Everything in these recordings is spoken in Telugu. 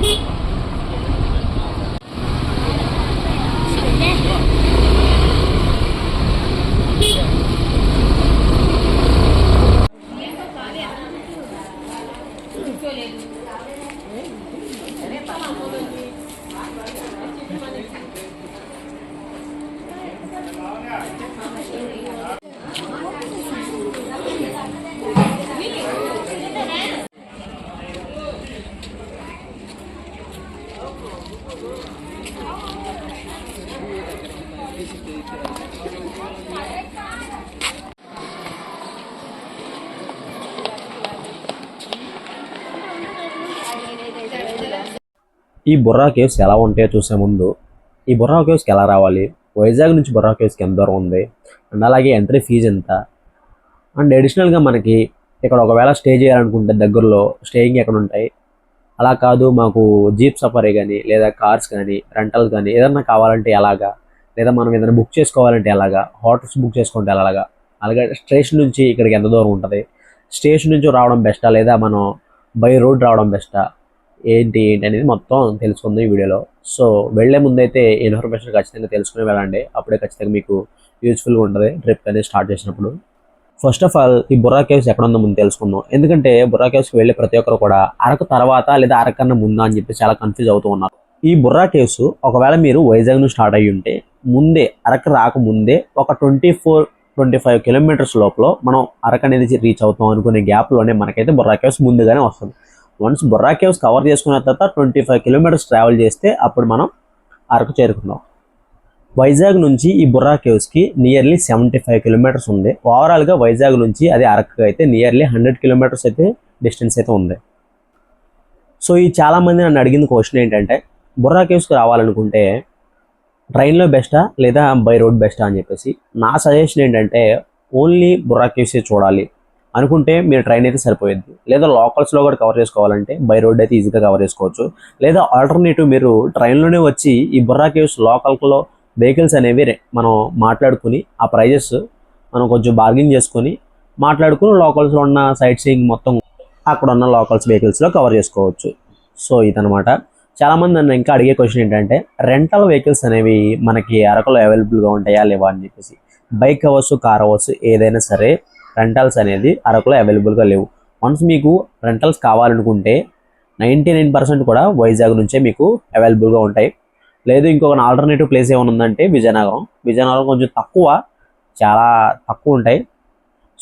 ఈ బుర్రా కేవ్స్ ఎలా ఉంటాయో చూసే ముందు ఈ బుర్రా కేవ్స్కి ఎలా రావాలి, వైజాగ్ నుంచి బుర్రా కేవ్స్కి ఎంత దూరం ఉంది, అండ్ అలాగే ఎంట్రీ ఫీజు ఎంత, అండ్ అడిషనల్గా మనకి ఇక్కడ ఒకవేళ స్టే చేయాలనుకుంటే దగ్గరలో స్టేయింగ్ ఎక్కడ ఉంటాయి, అలా కాదు మాకు జీప్ సఫారీ కానీ లేదా కార్స్ కానీ రెంటల్ కానీ ఏదన్నా కావాలంటే ఎలాగా, లేదా మనం ఏదైనా బుక్ చేసుకోవాలంటే ఎలాగా, హోటల్స్ బుక్ చేసుకుంటే ఎలాగా, అలాగే స్టేషన్ నుంచి ఇక్కడికి ఎంత దూరం ఉంటుంది, స్టేషన్ నుంచి రావడం బెస్టా లేదా మనం బై రోడ్ రావడం బెస్టా, ఏంటి అనేది మొత్తం తెలుసుకుందాం ఈ వీడియోలో. సో వెళ్లే ముందైతే ఇన్ఫర్మేషన్ ఖచ్చితంగా తెలుసుకుని వెళ్ళండి, అప్పుడే ఖచ్చితంగా మీకు యూజ్ఫుల్గా ఉంటుంది ట్రిప్ అనేది స్టార్ట్ చేసినప్పుడు. ఫస్ట్ ఆఫ్ ఆల్ ఈ బుర్రా కేవ్స్ ఎక్కడ ఉందో ముందు తెలుసుకుందాం. ఎందుకంటే బుర్రా కేవ్స్కి వెళ్ళే ప్రతి ఒక్కరు కూడా అరకు తర్వాత లేదా అరకన్నా ముందా అని చెప్పి చాలా కన్ఫ్యూజ్ అవుతూ ఉన్నారు. ఈ బుర్రా కేవ్స్ ఒకవేళ మీరు వైజాగ్ నుంచి స్టార్ట్ అయ్యి ఉంటే ముందే అరకు రాకముందే ఒక 24-25 కిలోమీటర్స్ లోపల మనం అరకు అనేది రీచ్ అవుతాం అనుకునే గ్యాప్లోనే మనకైతే బుర్రా కేవ్స్ ముందుగానే వస్తుంది. వన్స్ బుర్రా కేవ్స్ కవర్ చేసుకున్న తర్వాత 25 కిలోమీటర్స్ ట్రావెల్ చేస్తే అప్పుడు మనం అరకు చేరుకున్నాం. వైజాగ్ నుంచి ఈ బుర్రా కేవ్స్కి నియర్లీ 75 కిలోమీటర్స్ ఉంది. ఓవరాల్గా వైజాగ్ నుంచి అది అరకు అయితే నియర్లీ 100 కిలోమీటర్స్ అయితే డిస్టెన్స్ అయితే ఉంది. సో ఈ చాలామంది నన్ను అడిగిన క్వశ్చన్ ఏంటంటే బుర్రా కేవ్స్కి రావాలనుకుంటే ట్రైన్లో బెస్టా లేదా బై రోడ్ బెస్టా అని చెప్పేసి. నా సజెషన్ ఏంటంటే ఓన్లీ బుర్రా కేవ్సే చూడాలి అనుకుంటే మీరు ట్రైన్ అయితే సరిపోయింది, లేదా లోకల్స్లో కూడా కవర్ చేసుకోవాలంటే బై రోడ్ అయితే ఈజీగా కవర్ చేసుకోవచ్చు, లేదా ఆల్టర్నేటివ్ మీరు ట్రైన్లోనే వచ్చి ఈ బుర్రా కేవ్స్ లోకల్లో వెహికల్స్ అనేవి మనం మాట్లాడుకుని ఆ ప్రైజెస్ మనం కొంచెం బార్గెన్ చేసుకొని మాట్లాడుకుని లోకల్స్లో ఉన్న సైట్ సీయింగ్ మొత్తం అక్కడ ఉన్న లోకల్స్ వెహికల్స్లో కవర్ చేసుకోవచ్చు. సో ఇదనమాట. చాలామంది నన్ను ఇంకా అడిగే క్వశ్చన్ ఏంటంటే రెంటల్ వెహికల్స్ అనేవి మనకి అరకులో అవైలబుల్గా ఉంటాయా లేవా అని చెప్పేసి. బైక్ అవ్వచ్చు, కార్ అవ్వచ్చు, ఏదైనా సరే రెంటల్స్ అనేది అరకులో అవైలబుల్గా లేవు. వన్స్ మీకు రెంటల్స్ కావాలనుకుంటే 99% కూడా వైజాగ్ నుంచే మీకు అవైలబుల్గా ఉంటాయి. లేదు ఇంకొక ఆల్టర్నేటివ్ ప్లేస్ ఏమైనా ఉందంటే విజయనగరం కొంచెం చాలా తక్కువ ఉంటాయి.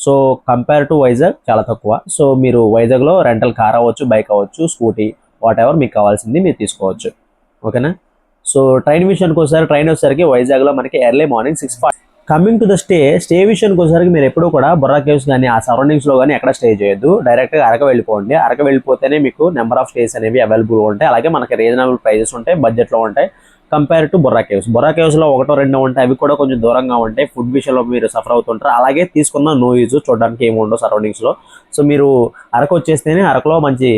సో కంపేర్ టు వైజాగ్ చాలా తక్కువ. సో మీరు వైజాగ్లో రెంటల్ కార్ అవ్వచ్చు, బైక్ అవ్వచ్చు, స్కూటీ, వాట్ ఎవర్ మీకు కావాల్సింది మీరు తీసుకోవచ్చు. ఓకేనా. సో ట్రైన్ విషయానికి ఒకసారి ట్రైన్ వచ్చేసరికి వైజాగ్లో మనకి early morning 6:40. Coming to the stay విషయానికి వచ్చేసరికి మీరు ఎప్పుడూ కూడా బుర్రా కేవ్స్ కానీ ఆ సరౌండింగ్స్లో కానీ ఎక్కడ స్టే చేయొద్దు. డైరెక్ట్గా అరకు వెళ్ళిపోండి. అరకు వెళ్ళిపోతేనే మీకు నెంబర్ ఆఫ్ స్టేస్ అనేవి అవైలబుల్గా ఉంటాయి. అలాగే మనకి రీజనబుల్ ప్రైజెస్ ఉంటాయి, బడ్జెట్లో ఉంటాయి కంపేర్ టు బుర్రా కేవ్స్లో 1-2 ఉంటాయి, అవి కూడా కొంచెం దూరంగా ఉంటాయి. ఫుడ్ విషయంలో మీరు సఫర్ అవుతుంటారు. అలాగే తీసుకున్న నో యూజ్, చూడడానికి ఏమి ఉండవు సరౌండింగ్స్లో. సో మీరు అరకు వచ్చేస్తేనే అరకులో మంచి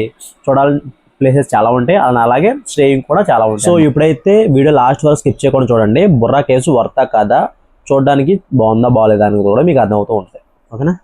చూడాలని ప్లేసెస్ చాలా ఉంటాయి, అలాగే స్టేయింగ్ కూడా చాలా ఉంటాయి. సో ఇప్పుడైతే వీడియో లాస్ట్ వరకు స్కిప్ చేయకుండా చూడండి. బుర్రా కేవ్స్ వర్తా కదా, చూడడానికి బాగుందా బాగాలేదా అని కూడా మీకు అర్థమవుతూ ఉంటుంది. ఓకేనా.